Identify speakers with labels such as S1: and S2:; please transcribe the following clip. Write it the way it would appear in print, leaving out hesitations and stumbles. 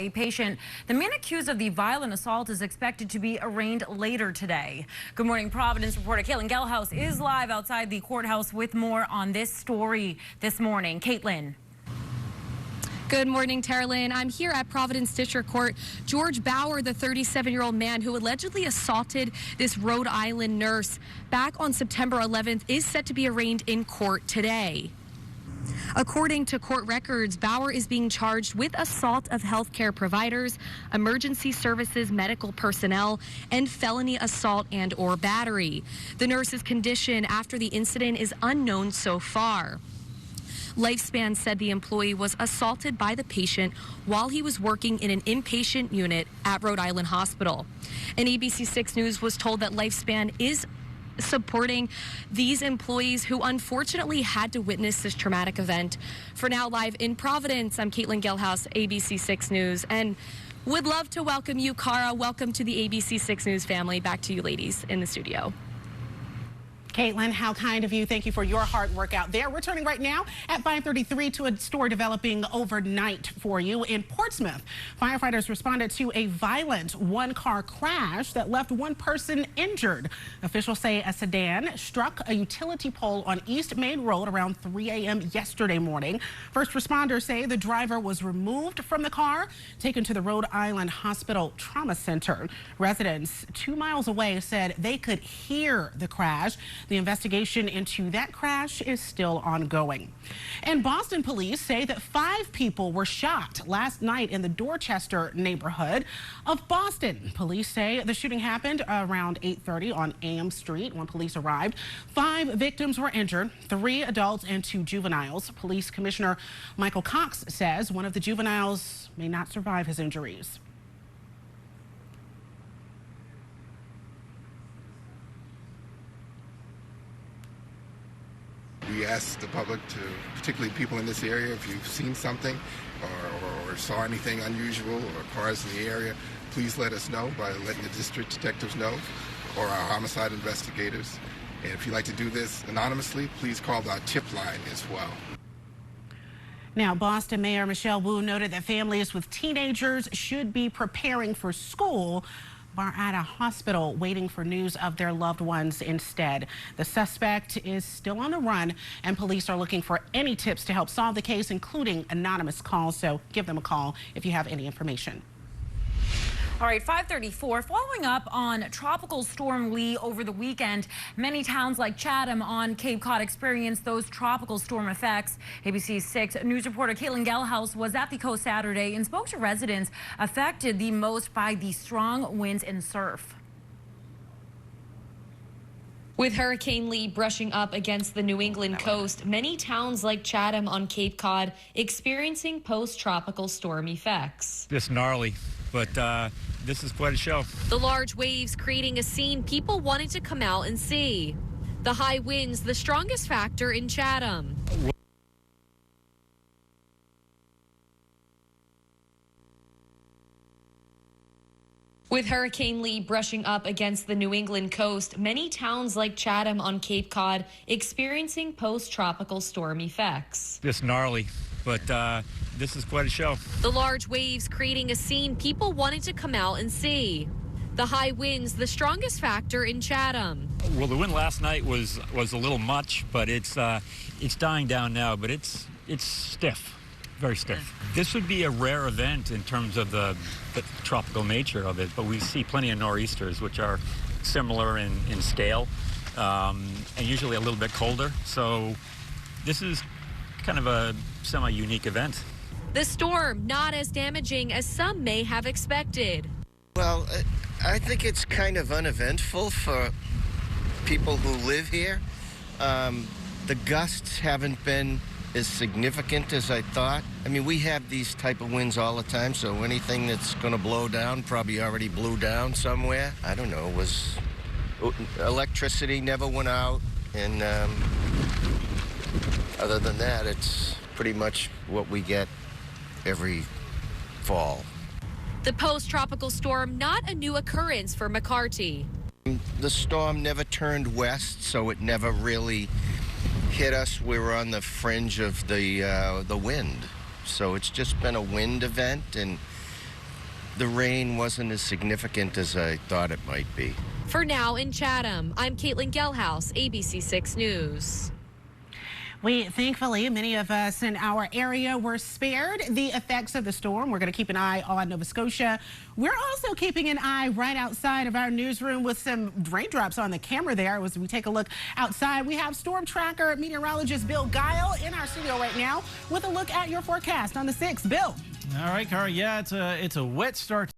S1: A patient, the man accused of the violent assault is expected to be arraigned later today. Good morning, Providence reporter Caitlin Gelhaus is live outside the courthouse with more on this story this morning. Caitlin.
S2: Good morning, Tara Lynn. I'm here at Providence District Court. George Bauer, the 37-year-old man who allegedly assaulted this Rhode Island nurse back on September 11th, is set to be arraigned in court today. According to court records, Bauer is being charged with assault of healthcare providers, emergency services medical personnel, and felony assault and/or battery. The nurse's condition after the incident is unknown so far. Lifespan said the employee was assaulted by the patient while he was working in an inpatient unit at Rhode Island Hospital. And ABC 6 News was told that Lifespan is supporting these employees who unfortunately had to witness this traumatic event. For now, live in Providence, I'm Caitlin Gelhaus, ABC 6 News, and would love to welcome you, Cara. Welcome to the ABC 6 News family. Back to you ladies in the studio.
S3: Caitlin, how kind of you. Thank you for your hard work out there. We're turning right now at 5:33 to a story developing overnight for you. In Portsmouth, firefighters responded to a violent one-car crash that left one person injured. Officials say a sedan struck a utility pole on East Main Road around 3 a.m. yesterday morning. First responders say the driver was removed from the car, taken to the Rhode Island Hospital Trauma Center. Residents 2 miles away said they could hear the crash. The investigation into that crash is still ongoing. And Boston police say that 5 people were shot last night in the Dorchester neighborhood of Boston. Police say the shooting happened around 8:30 on Am Street when police arrived. 5 victims were injured, 3 adults and 2 juveniles. Police Commissioner Michael Cox says one of the juveniles may not survive his injuries.
S4: We ask the public to, particularly people in this area, if you've seen something or saw anything unusual or cars in the area, please let us know by letting the district detectives know or our homicide investigators. And if you'd like to do this anonymously, please call our tip line as well.
S3: Now, Boston Mayor Michelle Wu noted that families with teenagers should be preparing for school are at a hospital waiting for news of their loved ones instead. The suspect is still on the run, and police are looking for any tips to help solve the case, including anonymous calls. So give them a call if you have any information.
S1: All right, 5:34. Following up on Tropical Storm Lee over the weekend, many towns like Chatham on Cape Cod experienced those tropical storm effects. ABC 6 News reporter Caitlin Gelhaus was at the coast Saturday and spoke to residents affected the most by the strong winds and surf.
S2: With Hurricane Lee brushing up against the New England coast, many towns like Chatham on Cape Cod experiencing post-tropical storm effects.
S5: This gnarly, but this is quite a show.
S2: The large waves creating a scene people wanted to come out and see. The high winds, the strongest factor in Chatham. With Hurricane Lee brushing up against the New England coast, many towns like Chatham on Cape Cod experiencing post-tropical storm effects.
S5: This gnarly, but this is quite a show.
S2: The large waves creating a scene people wanted to come out and see. The high winds, the strongest factor in Chatham.
S5: Well, the wind last night was a little much, but it's dying down now, but it's stiff. Very stiff. This would be a rare event in terms of the tropical nature of it, but we see plenty of nor'easters, which are similar in scale and usually a little bit colder. So this is kind of a semi-unique event.
S2: The storm not as damaging as some may have expected.
S6: Well, I think it's kind of uneventful for people who live here. The gusts haven't been as significant as I thought. I mean, we have these type of winds all the time, so anything that's going to blow down probably already blew down somewhere. I don't know, electricity never went out, and other than that, it's pretty much what we get every fall.
S2: The post-tropical storm not a new occurrence for McCarty.
S6: The storm never turned west, so it never really hit us. We were on the fringe of the wind. So it's just been a wind event, and the rain wasn't as significant as I thought it might be.
S7: For now in Chatham, I'm Caitlin Gelhaus, ABC 6 News.
S3: Thankfully, many of us in our area were spared the effects of the storm. We're going to keep an eye on Nova Scotia. We're also keeping an eye right outside of our newsroom with some raindrops on the camera there. As we take a look outside, we have storm tracker meteorologist Bill Guile in our studio right now with a look at your forecast on the 6th. Bill.
S8: All right, Cara. Yeah, it's a wet start.